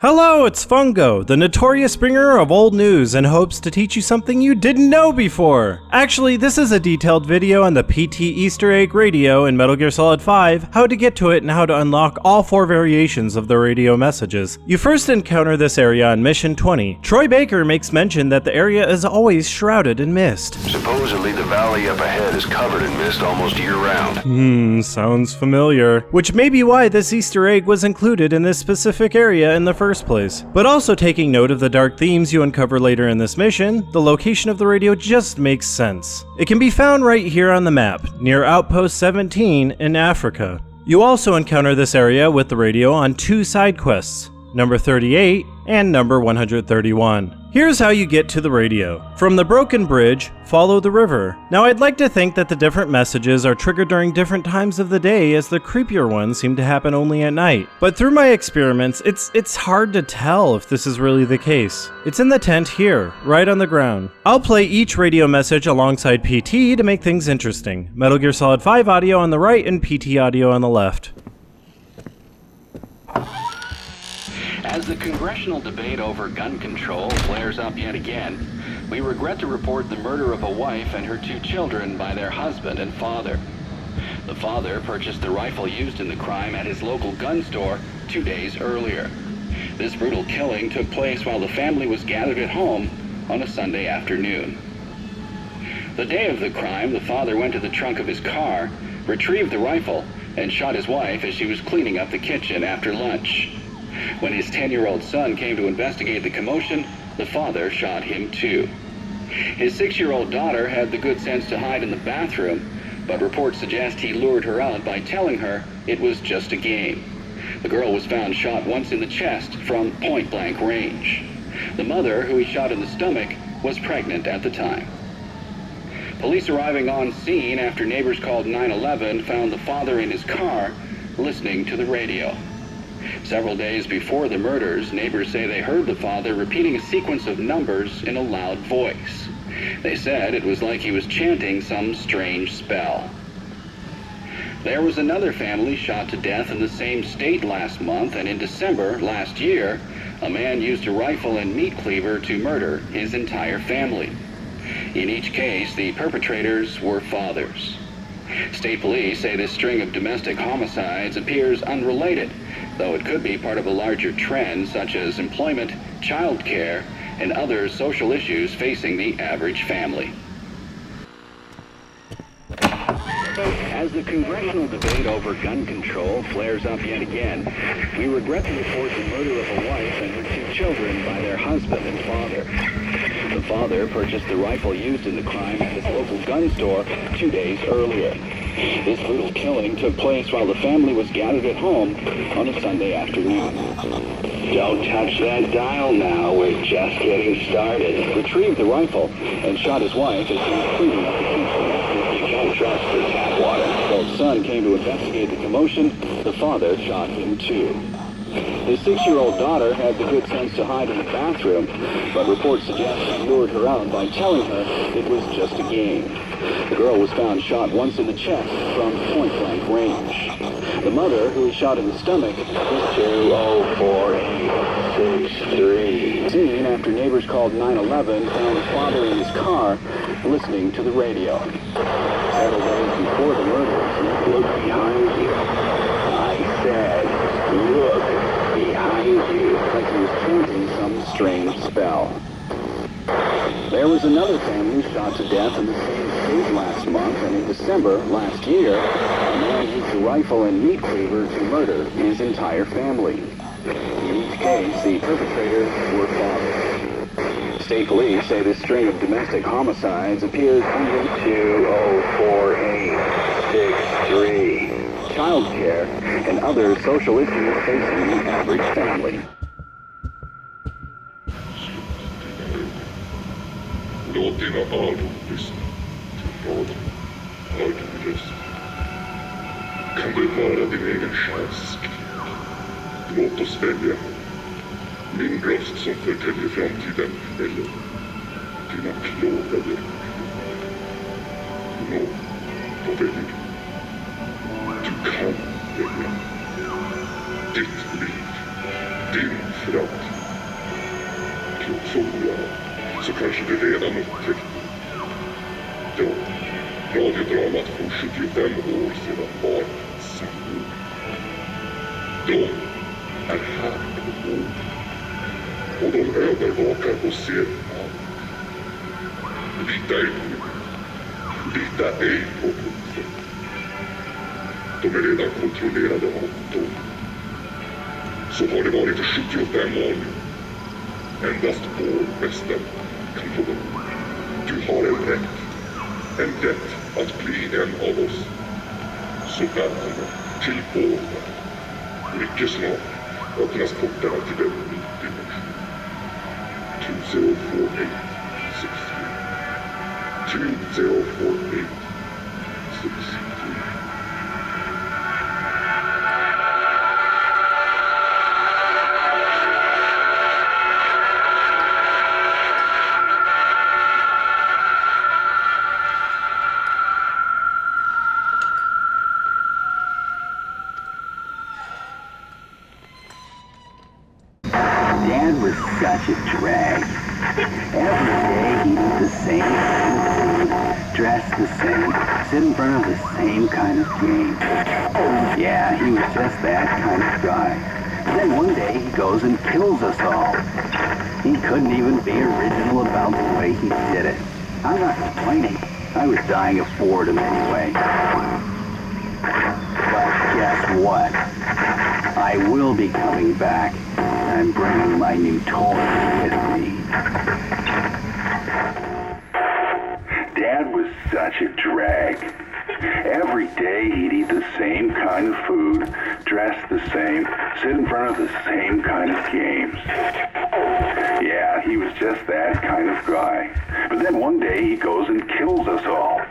Hello, it's Fungo, the notorious bringer of old news and hopes to teach you something you didn't know before. Actually, this is a detailed video on the PT Easter Egg radio in Metal Gear Solid 5, how to get to it and how to unlock all 4 variations of the radio messages. You first encounter this area on Mission 20. Troy Baker makes mention that the area is always shrouded in mist. Supposedly the valley up ahead is covered in mist almost year-round. Sounds familiar. Which may be why this Easter egg was included in this specific area in the first place. But also taking note of the dark themes you uncover later in this mission, the location of the radio just makes sense. It can be found right here on the map, near Outpost 17 in Africa. You also encounter this area with the radio on 2 side quests, number 38 and number 131. Here's how you get to the radio. From the broken bridge, follow the river. Now I'd like to think that the different messages are triggered during different times of the day, as the creepier ones seem to happen only at night. But through my experiments, it's hard to tell if this is really the case. It's in the tent here, right on the ground. I'll play each radio message alongside PT to make things interesting. Metal Gear Solid 5 audio on the right and PT audio on the left. As the congressional debate over gun control flares up yet again, we regret to report the murder of a wife and her 2 children by their husband and father. The father purchased the rifle used in the crime at his local gun store 2 days earlier. This brutal killing took place while the family was gathered at home on a Sunday afternoon. The day of the crime, the father went to the trunk of his car, retrieved the rifle, and shot his wife as she was cleaning up the kitchen after lunch. When his 10-year-old son came to investigate the commotion, the father shot him too. His 6-year-old daughter had the good sense to hide in the bathroom, but reports suggest he lured her out by telling her it was just a game. The girl was found shot once in the chest from point-blank range. The mother, who he shot in the stomach, was pregnant at the time. Police arriving on scene after neighbors called 911 found the father in his car listening to the radio. Several days before the murders, neighbors say they heard the father repeating a sequence of numbers in a loud voice. They said it was like he was chanting some strange spell. There was another family shot to death in the same state last month, and in December last year, a man used a rifle and meat cleaver to murder his entire family. In each case, the perpetrators were fathers. State police say this string of domestic homicides appears unrelated, though it could be part of a larger trend such as employment, child care, and other social issues facing the average family. As the congressional debate over gun control flares up yet again, we regret to report the murder of a wife and her 2 children by their husband and father. The father purchased the rifle used in the crime at his local gun store 2 days earlier. This brutal killing took place while the family was gathered at home on a Sunday afternoon. Don't touch that dial now, we're just getting started. Retrieved the rifle and shot his wife as she was cleaning up the kitchen. You can't trust the tap water. When his son came to investigate the commotion, the father shot him too. His 6-year-old daughter had the good sense to hide in the bathroom, but reports suggest he lured her out by telling her it was just a game. The girl was found shot once in the chest from point-blank range. The mother, who he shot in the stomach, was 204-863. Seen after neighbors called 911 found the father in his car listening to the radio. Several days before the murders, look behind you. I said, look behind you, like he was chanting some strange spell. There was another family shot to death in the same state last month, and in December last year, a man used a rifle and meat cleaver to murder his entire family. In each case, the perpetrators were fathers. State police say this string of domestic homicides appears under 204-863. Child care, and other social issues facing the average family. Låt dina öron lyssna till radion. Hör din röst. Kan du höra din egen själsk? Låt oss välja. Min röst som förtäljer framtiden, eller dina plågade. Nå, vad väljer du? Du kan välja. Ditt liv, din framtid. Somliga så kanske det redan upptäckte. Ja, radiodramat från 75 år sedan var sanning. De är här på jord. Och de övervakar och ser allt. Lita ej på polisen. De är redan kontrollerade av dem. Så har det varit i 75 år nu. Endast vår mästare kan få dem. Du har en rätt. En rätt att bli en av oss. Så välkommen till vår värld. Mycket snart öppnas portarna till en ny dimension. 2048 2048 63. Dad was such a drag. Every day he'd eat the same kind of food, dress the same, sit in front of the same kind of game. Yeah, he was just that kind of guy. Then one day he goes and kills us all. He couldn't even be original about the way he did it. I'm not complaining. I was dying of boredom anyway. But guess what? I will be coming back. I'm bringing my new toy with me. Dad was such a drag. Every day he'd eat the same kind of food, dress the same, sit in front of the same kind of games. Yeah, he was just that kind of guy. But then one day he goes and kills us all.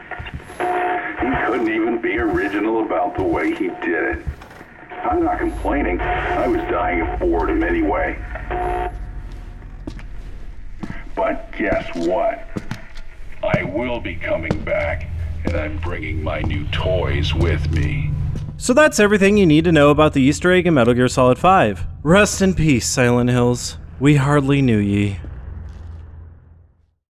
He couldn't even be original about the way he did it. I'm not complaining. I was dying of boredom anyway. But guess what? I will be coming back, and I'm bringing my new toys with me. So that's everything you need to know about the Easter egg in Metal Gear Solid 5. Rest in peace, Silent Hills. We hardly knew ye.